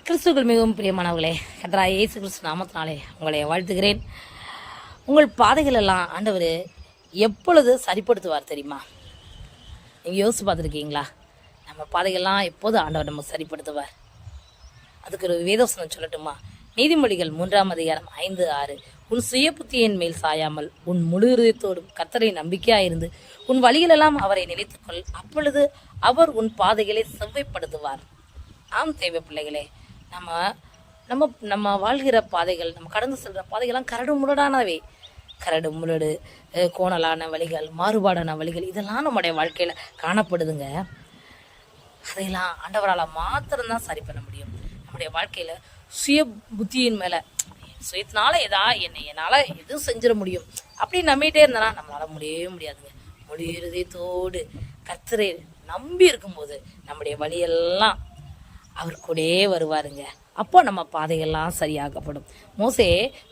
கிறிஸ்துக்கள் மிகவும் பிரியமானவர்களே, கர்த்தராகிய இயேசு கிறிஸ்து நாமத்தினாலே உங்களை வாழ்த்துகிறேன். உங்கள் பாதைகள் எல்லாம் ஆண்டவர் எப்பொழுது சரிப்படுத்துவார் தெரியுமா? நீங்கள் யோசிச்சு பார்த்துருக்கீங்களா? நம்ம பாதைகள்லாம் எப்போது ஆண்டவர் நம்ம சரிப்படுத்துவார்? அதுக்கு ஒரு வேதவசனம் சொல்லட்டுமா? நீதிமொழிகள் 3:5-6. உன் சுய புத்தியின் மேல் சாயாமல் உன் முழு இதயத்தோடும் கர்த்தரை நம்பிக்கையாயிருந்து உன் வழியிலெல்லாம் அவரை நினைத்துக்கொள், அப்பொழுது அவர் உன் பாதைகளை செவ்வைப்படுத்துவார். ஆம் தேவை பிள்ளைகளே, நம்ம நம்ம நம்ம வாழ்கிற பாதைகள், நம்ம கடந்து செல்கிற பாதைகள்லாம் கரடு முரடானவை. கரடு முரடு, கோணலான வழிகள், மாறுபாடான வழிகள், இதெல்லாம் நம்முடைய வாழ்க்கையில் காணப்படுதுங்க. அதையெல்லாம் ஆண்டவரால் மாத்திரம்தான் சரி பண்ண முடியும். நம்முடைய வாழ்க்கையில் சுய புத்தியின் மேலே, சுயத்தினால என்னால் எதுவும் செஞ்சிட முடியும் அப்படின்னு நம்பிகிட்டே இருந்தனா நம்மளால் முடியவே முடியாதுங்க. முழு இதயத்தோடு கர்த்தரை நம்பி இருக்கும்போது நம்முடைய வழியெல்லாம் அவர் கூடயே வருவாருங்க. அப்போ நம்ம பாதைகள்லாம் சரியாகப்படும். மோசே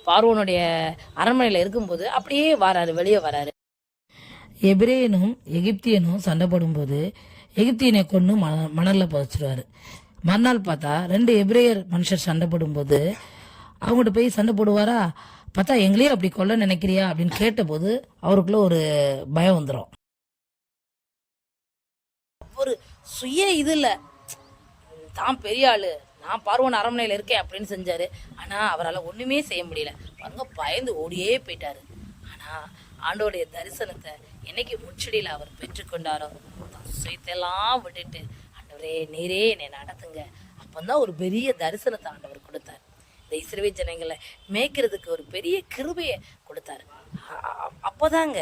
பார்வோனுடைய அரண்மனையில் இருக்கும்போது அப்படியே வராரு, வெளியே வராரு. எபிரேயனும் எகிப்தியனும் சண்டை போடும்போது எகிப்தியனை கொண்டு மணலில் புதைச்சிருவாரு. மறுநாள் பார்த்தா 2 எபிரேயர் மனுஷர் சண்டை போடும்போது அவங்ககிட்ட போய் சண்டை போடுவாரா? பார்த்தா எங்களையும் அப்படி கொல்ல நினைக்கிறியா அப்படின்னு கேட்டபோது அவருக்குள்ள ஒரு பயம் வந்துடும். ஒரு சுய இது இல்லை, தான் பெரிய ஆளு, நான் பார்வோன் அரண்மனையில் இருக்கேன் அப்படின்னு செஞ்சாரு. ஆனால் அவரால் ஒன்றுமே செய்ய முடியல. பாருங்க, பயந்து ஓடியே போயிட்டாரு. ஆனால் ஆண்டோடைய தரிசனத்தை என்னைக்கு முச்சடியில் அவர் பெற்றுக்கொண்டாரோ, சுயத்தெல்லாம் விட்டுட்டு ஆண்டவரே நீரே என்னை நடத்துங்க, அப்போதான் ஒரு பெரிய தரிசனத்தை ஆண்டவர் கொடுத்தார். இந்த இஸ்ரவேல் ஜனங்களை மேய்க்கிறதுக்கு ஒரு பெரிய கிருபையை கொடுத்தாரு. அப்போதாங்க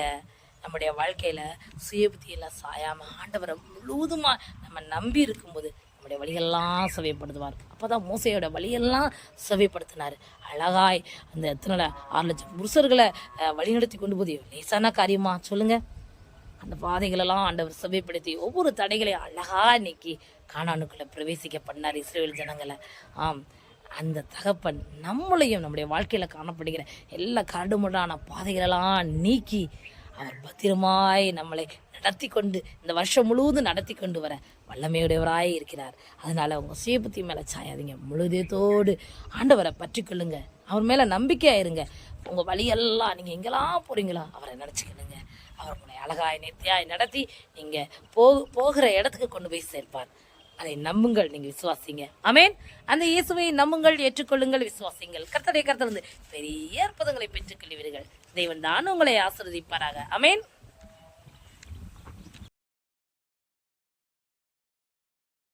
நம்முடைய வாழ்க்கையில் சுய புத்தியெல்லாம் சாயாமல் ஆண்டவரை முழுவதுமாக நம்ம நம்பி இருக்கும்போது நம்முடைய வழியெல்லாம் செவைப்படுத்துவார். அப்போ தான் மோசையோட வழியெல்லாம் செவைப்படுத்தினார். அழகாய் அந்த எத்தனை 6 லட்சம் புருஷர்களை வழிநடத்தி கொண்டு போது லேசான காரியமா சொல்லுங்கள்? அந்த பாதைகளெல்லாம் ஆண்டவர் செவைப்படுத்தி ஒவ்வொரு தடைகளையும் அழகாக நீக்கி கானானுக்குள்ளே பிரவேசிக்க பண்ணார் இஸ்ரவேல் ஜனங்களை. ஆம், அந்த தகப்பன் நம்மளையும் நம்முடைய வாழ்க்கையில் காணப்படுகிற எல்லா கரடுமுரடான பாதைகளெல்லாம் நீக்கி அவர் பத்திரமாய் நம்மளை நடத்தி கொண்டு இந்த வருஷம் முழுவதும் நடத்தி கொண்டு வர வல்லமையுடையவராய் இருக்கிறார். அதனால் உங்கள் சுய புத்தி மேலே சாயாதீங்க, முழுதயத்தோடு ஆண்டவரை பற்றி கொள்ளுங்க, அவர் மேலே நம்பிக்கையாக இருங்க. உங்கள் வழியெல்லாம் நீங்கள் எங்கெல்லாம் போகிறீங்களோ அவரை நினச்சிக்கணுங்க. அவர் உங்களை அழகாய் நேர்த்தியாய் நடத்தி நீங்கள் போகிற இடத்துக்கு கொண்டு போய் சேர்ப்பார். அதை நம்புங்கள், நீங்கள் விசுவாசிங்க. ஆமேன். அந்த இயேசுவை நம்புங்கள், ஏற்றுக்கொள்ளுங்கள், விசுவாசிங்கள். கர்த்தரை கர்த்தர் பெரிய அற்புதங்களை பெற்றுக்கொள்வீர்கள். தேவன் தான் உங்களை ஆசீர்வதிப்பாராக. ஆமேன்.